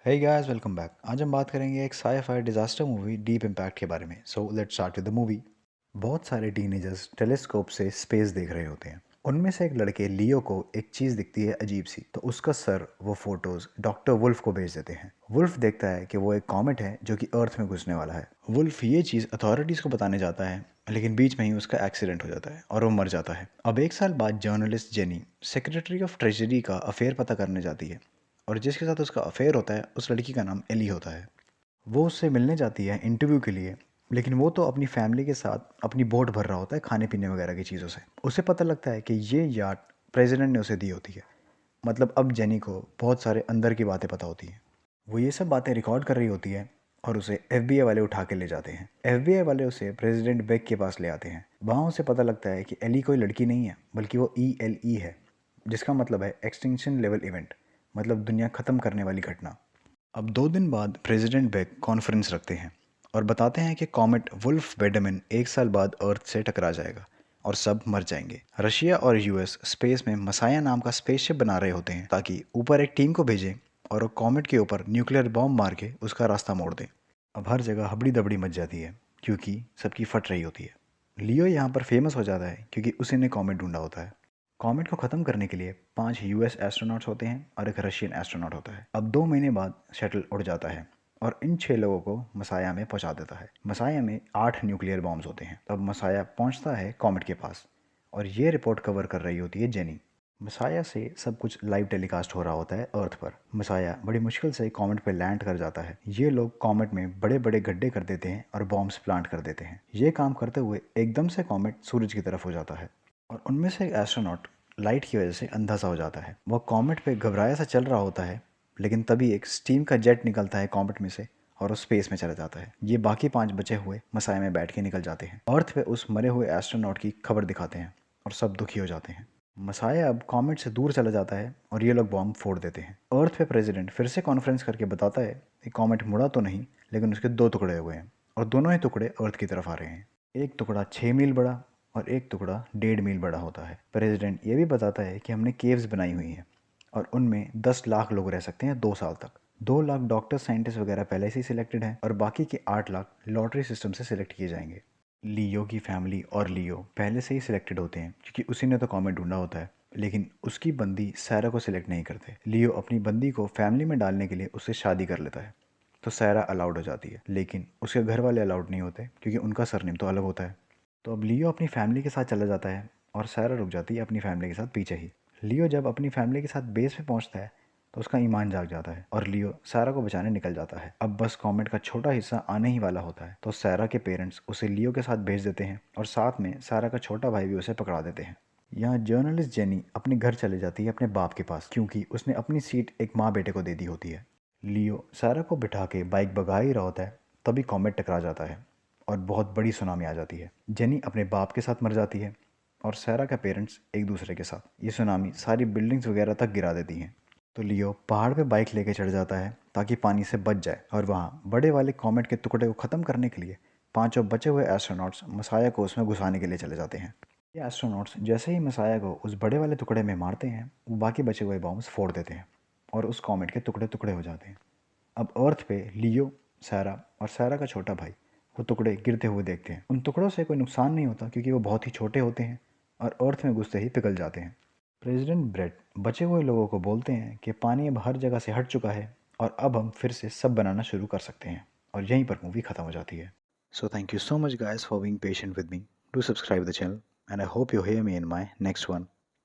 Hey guys, welcome back. आज हम बात करेंगे एक sci-fi disaster movie deep impact के बारे में। So let's start with the movie. बहुत सारे टीनेजर्स टेलीस्कोप से स्पेस देख रहे होते हैं। उनमें से एक लड़के लियो को एक चीज़ दिखती है अजीब सी, तो उसका सर वो फोटोज डॉक्टर वुल्फ को भेज देते हैं। वुल्फ देखता है कि वो एक कॉमेट है जो कि अर्थ में घुसने वाला है। वुल्फ ये चीज़ अथॉरिटीज़ को बताने जाता है, लेकिन बीच में ही उसका एक्सीडेंट हो जाता है और वो मर जाता है। अब एक साल बाद journalist jenny secretary of treasury का अफेयर पता करने जाती है, और जिसके साथ उसका अफेयर होता है उस लड़की का नाम एली होता है। वो उससे मिलने जाती है इंटरव्यू के लिए, लेकिन वो तो अपनी फैमिली के साथ अपनी बोट भर रहा होता है खाने पीने वगैरह की चीज़ों से। उसे पता लगता है कि ये याट प्रेसिडेंट ने उसे दी होती है। मतलब अब जेनी को बहुत सारे अंदर की बातें पता होती हैं। वो ये सब बातें रिकॉर्ड कर रही होती है और उसे एफबीआई वाले उठा के ले जाते हैं। एफबीआई वाले उसे प्रेसिडेंट बेक के पास ले आते हैं। वहाँ उसे पता लगता है कि एली कोई लड़की नहीं है, बल्कि वो ELE है, जिसका मतलब है एक्सटिंक्शन लेवल इवेंट, मतलब दुनिया ख़त्म करने वाली घटना। अब 2 दिन बाद प्रेसिडेंट बेक कॉन्फ्रेंस रखते हैं और बताते हैं कि कॉमेट वुल्फ बेडमिन एक साल बाद अर्थ से टकरा जाएगा और सब मर जाएंगे। रशिया और यूएस स्पेस में मसाया नाम का स्पेसशिप बना रहे होते हैं ताकि ऊपर एक टीम को भेजें और वो कॉमेट के ऊपर न्यूक्लियर बॉम्ब मार के उसका रास्ता मोड़ दें। अब हर जगह हबड़ी दबड़ी मच जाती है क्योंकि सबकी फट रही होती है। लियो यहाँ पर फेमस हो जाता है क्योंकि उसी ने कॉमेट ढूंढा होता है। कॉमेट को ख़त्म करने के लिए 5 यूएस एस्ट्रोनॉट्स होते हैं और एक रशियन एस्ट्रोनॉट होता है। अब 2 महीने बाद शटल उड़ जाता है और इन 6 लोगों को मसाया में पहुंचा देता है। मसाया में 8 न्यूक्लियर बॉम्ब्स होते हैं। तब मसाया पहुंचता है कॉमेट के पास और ये रिपोर्ट कवर कर रही होती है जेनी। मसाया से सब कुछ लाइव टेलीकास्ट हो रहा होता है अर्थ पर। मसाया बड़ी मुश्किल से कॉमेट पर लैंड कर जाता है। ये लोग कॉमेट में बड़े बड़े गड्ढे कर देते हैं और बॉम्ब्स प्लांट कर देते हैं। ये काम करते हुए एकदम से कॉमेट सूरज की तरफ हो जाता है और उनमें से एक एस्ट्रोनॉट लाइट की वजह से अंधा सा हो जाता है। वह कॉमेट पे घबराया सा चल रहा होता है, लेकिन तभी एक स्टीम का जेट निकलता है कॉमेट में से और वो स्पेस में चला जाता है। ये बाकी 5 बचे हुए मसाया में बैठ के निकल जाते हैं। अर्थ पे उस मरे हुए एस्ट्रोनॉट की खबर दिखाते हैं और सब दुखी हो जाते हैं। मसाया अब कॉमेट से दूर चला जाता है और ये लोग बॉम्ब फोड़ देते हैं। अर्थ पे प्रेसिडेंट फिर से कॉन्फ्रेंस करके बताता है कि कॉमेट मुड़ा तो नहीं, लेकिन उसके 2 टुकड़े हुए हैं और दोनों ही टुकड़े अर्थ की तरफ आ रहे हैं। एक टुकड़ा 6 मील बड़ा और एक टुकड़ा 1.5 मील बड़ा होता है। प्रेसिडेंट ये भी बताता है कि हमने केव्स बनाई हुई हैं और उनमें 10 लाख लोग रह सकते हैं 2 साल तक। 2 लाख डॉक्टर साइंटिस्ट वगैरह पहले से ही सिलेक्टेड हैं और बाकी के 8 लाख लॉटरी सिस्टम से सिलेक्ट किए जाएंगे। लियो की फैमिली और लियो पहले से ही सिलेक्टेड होते हैं क्योंकि उसी ने तो कॉमेट ढूंढा होता है, लेकिन उसकी बंदी सैरा को सिलेक्ट नहीं करते। लियो अपनी बंदी को फैमिली में डालने के लिए उससे शादी कर लेता है, तो सैरा अलाउड हो जाती है, लेकिन उसके घर वाले अलाउड नहीं होते क्योंकि उनका सरनेम तो अलग होता है। तो अब लियो अपनी फैमिली के साथ चला जाता है और सैरा रुक जाती है अपनी फैमिली के साथ पीछे ही। लियो जब अपनी फैमिली के साथ बेस पे पहुंचता है तो उसका ईमान जाग जाता है और लियो सैरा को बचाने निकल जाता है। अब बस कॉमेट का छोटा हिस्सा आने ही वाला होता है, तो सैरा के पेरेंट्स उसे लियो के साथ भेज देते हैं और साथ में सैरा का छोटा भाई भी उसे पकड़ा देते हैं। यहाँ जर्नलिस्ट जेनी अपने घर चले जाती है अपने बाप के पास, क्योंकि उसने अपनी सीट एक माँ बेटे को दे दी होती है। लियो सैरा को बिठा के बाइक भगा ही रहा होता है, तभी कॉमेट टकरा जाता है और बहुत बड़ी सुनामी आ जाती है। जेनी अपने बाप के साथ मर जाती है और सैरा का पेरेंट्स एक दूसरे के साथ। ये सुनामी सारी बिल्डिंग्स वगैरह तक गिरा देती हैं। तो लियो पहाड़ पे बाइक लेके चढ़ जाता है ताकि पानी से बच जाए और वहाँ बड़े वाले कॉमेट के टुकड़े को ख़त्म करने के लिए 5 बचे हुए एस्ट्रोनॉट्स मसाया को उसमें घुसाने के लिए चले जाते हैं। ये एस्ट्रोनॉट्स जैसे ही मसाया को उस बड़े वाले टुकड़े में मारते हैं, वो बाकी बचे हुए बॉम्ब्स फोड़ देते हैं और उस कॉमेट के टुकड़े टुकड़े हो जाते हैं। अब अर्थ पे लियो, सैरा और सैरा का छोटा भाई वो टुकड़े गिरते हुए देखते हैं। उन टुकड़ों से कोई नुकसान नहीं होता क्योंकि वो बहुत ही छोटे होते हैं और अर्थ में घुसते ही पिघल जाते हैं। प्रेसिडेंट ब्रेट बचे हुए लोगों को बोलते हैं कि पानी अब हर जगह से हट चुका है और अब हम फिर से सब बनाना शुरू कर सकते हैं, और यहीं पर मूवी खत्म हो जाती है। So thank you so much guys for being patient with me. Do subscribe the channel and I hope you hear me in my next one.